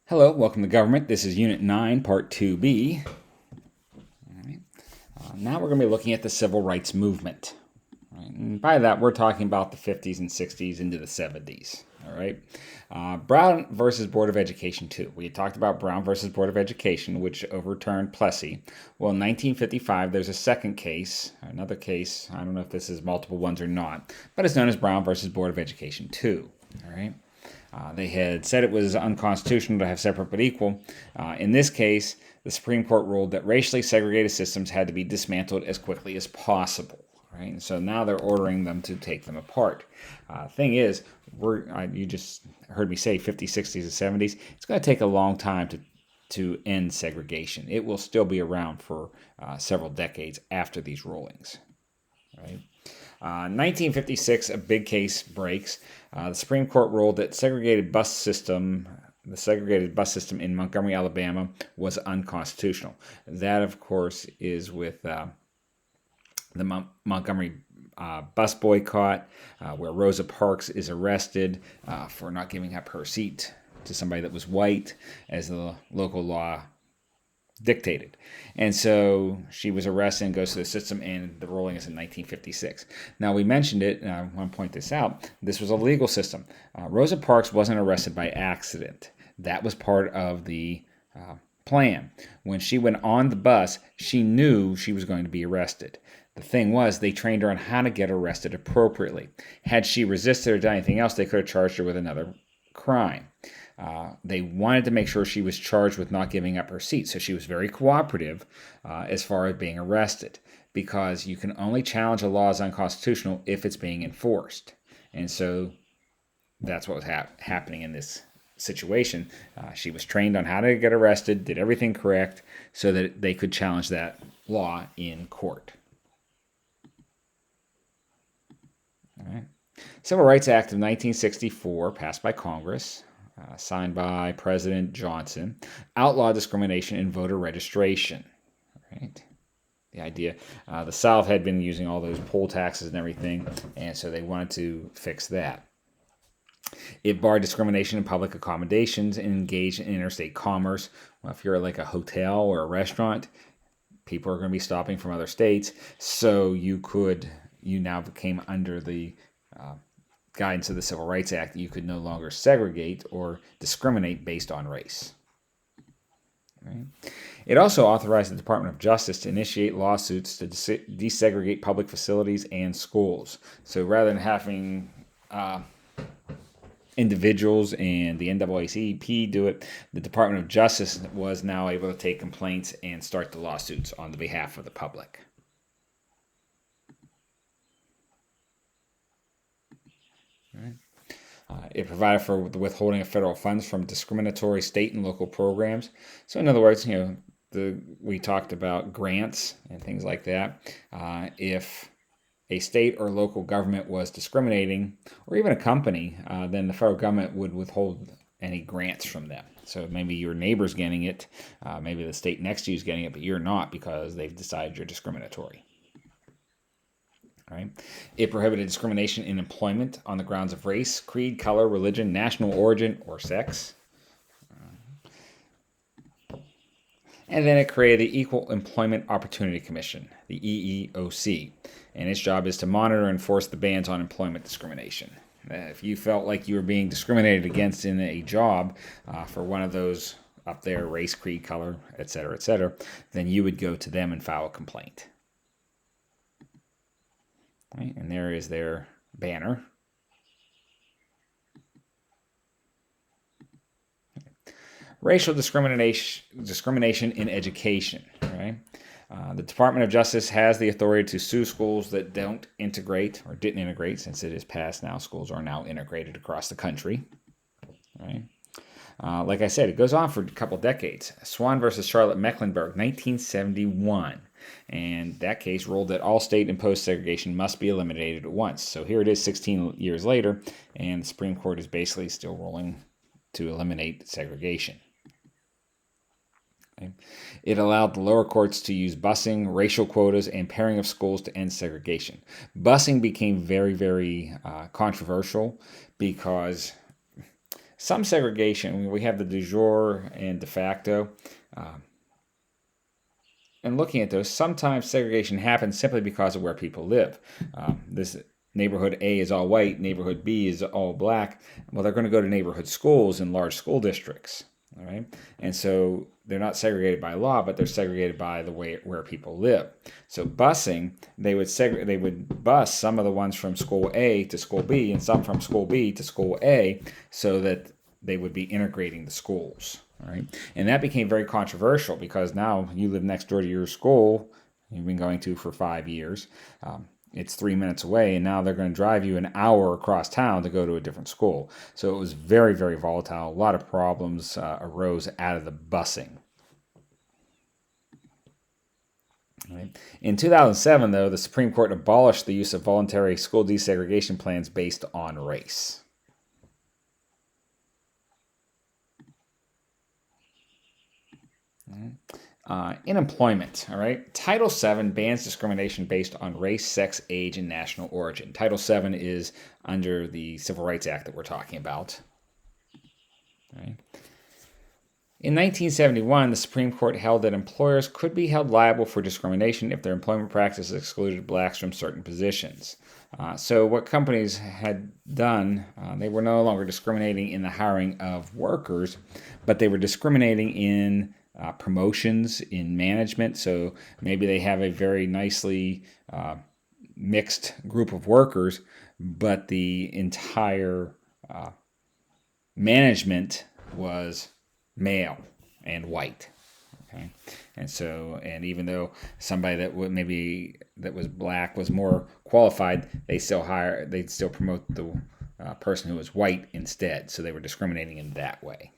Hello, welcome to Government. This is Unit 9, Part 2B. Now we're going to be looking at the Civil Rights Movement. And by that, we're talking about the 50s and 60s into the 70s. All right. Brown versus Board of Education 2. We had talked about Brown versus Board of Education, which overturned Plessy. Well, in 1955, there's a second case, another case. I don't know if this is multiple ones or not, but it's known as Brown versus Board of Education 2. All right. They had said it was unconstitutional to have separate but equal. In this case, the Supreme Court ruled that racially segregated systems had to be dismantled as quickly as possible. Right? And so now they're ordering them to take them apart. Thing is, you just heard me say 50s, 60s, and 70s. It's going to take a long time to end segregation. It will still be around for several decades after these rulings. Right? 1956, a big case breaks. The Supreme Court ruled that the segregated bus system in Montgomery, Alabama, was unconstitutional. That, of course, is with the Montgomery bus boycott, where Rosa Parks is arrested for not giving up her seat to somebody that was white, as the local law dictated. And so she was arrested and goes to the system, and the ruling is in 1956. Now, we mentioned it, and I want to point this out. This was a legal system. Rosa Parks wasn't arrested by accident. That was part of the plan. When she went on the bus, she knew she was going to be arrested. The thing was, they trained her on how to get arrested appropriately. Had she resisted or done anything else, they could have charged her with another crime. They wanted to make sure she was charged with not giving up her seat. So she was very cooperative as far as being arrested, because you can only challenge a law as unconstitutional if it's being enforced. And so that's what was happening in this situation. She was trained on how to get arrested, did everything correct so that they could challenge that law in court. All right. Civil Rights Act of 1964, passed by Congress, signed by President Johnson, outlawed discrimination in voter registration. Right? The idea, the South had been using all those poll taxes and everything, and so they wanted to fix that. It barred discrimination in public accommodations and engaged in interstate commerce. Well, if you're like a hotel or a restaurant, people are going to be stopping from other states, so you now became under the guidance of the Civil Rights Act. You could no longer segregate or discriminate based on race. Right? It also authorized the Department of Justice to initiate lawsuits to desegregate public facilities and schools. So rather than having individuals and the NAACP do it, the Department of Justice was now able to take complaints and start the lawsuits on the behalf of the public. Right. It provided for the withholding of federal funds from discriminatory state and local programs. So, in other words, we talked about grants and things like that. If a state or local government was discriminating, or even a company, then the federal government would withhold any grants from them. So maybe your neighbor's getting it, maybe the state next to you is getting it, but you're not because they've decided you're discriminatory. Right? It prohibited discrimination in employment on the grounds of race, creed, color, religion, national origin, or sex. And then it created the Equal Employment Opportunity Commission, the EEOC. And its job is to monitor and enforce the bans on employment discrimination. If you felt like you were being discriminated against in a job for one of those up there, race, creed, color, etc., then you would go to them and file a complaint. Right? And there is their banner. Racial discrimination in education. Right? The Department of Justice has the authority to sue schools that don't integrate or didn't integrate, since it is passed now. Schools are now integrated across the country. Right? Like I said, it goes on for a couple decades. Swan versus Charlotte Mecklenburg, 1971. And that case ruled that all state-imposed segregation must be eliminated at once. So here it is 16 years later, and the Supreme Court is basically still ruling to eliminate segregation. Okay. It allowed the lower courts to use busing, racial quotas, and pairing of schools to end segregation. Busing became very, very controversial because some segregation. We have the de jure and de facto. And looking at those, sometimes segregation happens simply because of where people live. This neighborhood A is all white, neighborhood B is all black. Well, they're going to go to neighborhood schools in large school districts. All right, and so they're not segregated by law, but they're segregated by the way where people live. So busing, they would bus some of the ones from school A to school B, and some from school B to school A, so that they would be integrating the schools. All right, and that became very controversial because now you live next door to your school you've been going to for 5 years. It's 3 minutes away, and now they're going to drive you an hour across town to go to a different school. So it was very, very volatile. A lot of problems arose out of the busing. Right. In 2007, though, the Supreme Court abolished the use of voluntary school desegregation plans based on race. In employment, all right, Title VII bans discrimination based on race, sex, age, and national origin. Title VII is under the Civil Rights Act that we're talking about. All right. In 1971, the Supreme Court held that employers could be held liable for discrimination if their employment practices excluded blacks from certain positions. So what companies had done, they were no longer discriminating in the hiring of workers, but they were discriminating in promotions in management. So maybe they have a very nicely mixed group of workers, but the entire management was male and white. Okay, and even though somebody that was black was more qualified, they'd still promote the person who was white instead. So they were discriminating in that way.